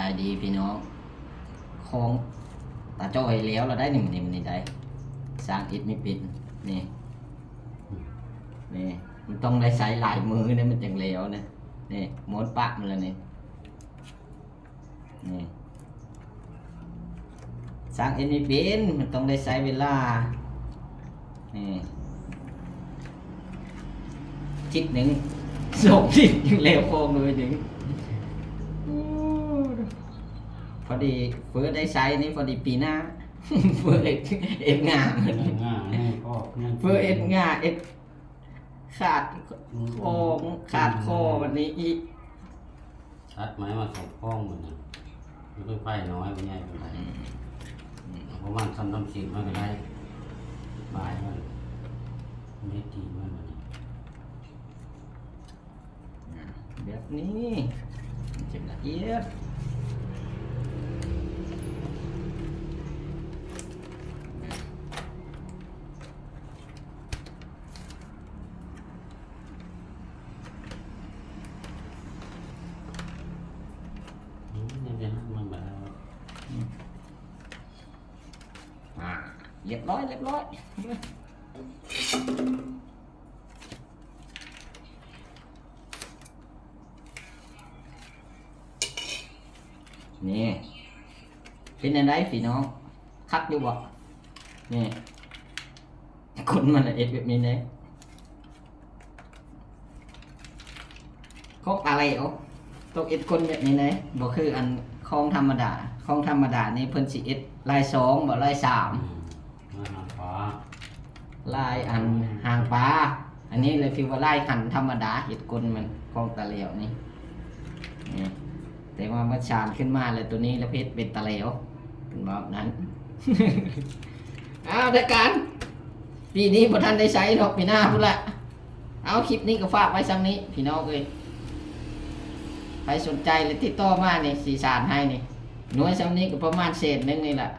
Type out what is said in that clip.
ายดีพี่น้องของตาจ้อยแล้วเราได้หนึ่งนี่ได้สร้างอิฐไม่เป็นนี่มันต้องได้ใช้หลายมือเนี่ยมันจังแล้วนะนี่ม้วนปะมันเลยนี่สร้างอิฐไม่เป็นมันต้องได้ใช้เวลานี่จิตหนึ่งส่งจิตยังแล้วโค้งเลยหนึ่งพอดีเฟื่อได้ใช้นี่พอดีปีหน้าเฟื่อเอ็ดงามเฟื่อเอ็ดงาเอ็ดขาดคอขาดคอวันนี้อีกชัดไหมว่าสองกล้องมันนะไม่ค่อยไฟน้อยมันใหญ่เป็นไรเพราะว่าซ้ำน้ำเสียงมันก็ได้บายมันไม่ดีมันแบบนี้จะละเอียดเรียบร้อยนี่เป็นอะไรพี่น้องคักอยู่บ่นี่คนมันเอ็ดแบบนี้เนี่ยคอกอะไรอ๋อตกเอ็ดคนแบบนี้เนี่ยบ่คืออันคลองธรรมดานี่เพิ่นสิเอ็ดลายสองบ่ลายสามลายอันหางปลาอันนี้เลยคือว่าลายหันธรรมดาเห็ดกลมันคลองตะเหลวนี่แต่ว่ามันชานขึ้นมาเลยตัวนี้แล้วเพชรเป็นตะเหลวเป็นแบบนั้น เอาได้การปีนี้พอท่านได้ใช้หรอกปีหน้าพุ่นละเอาคลิปนี้ก็ฝากไว้ซ้ำนี้พี่น้องเลยใครสนใจเลยติดต่อมาเนี่ยสีสารให้นี่หน่วยซ้ำนี้ก็ประมาณเศษนึงนี่แหละ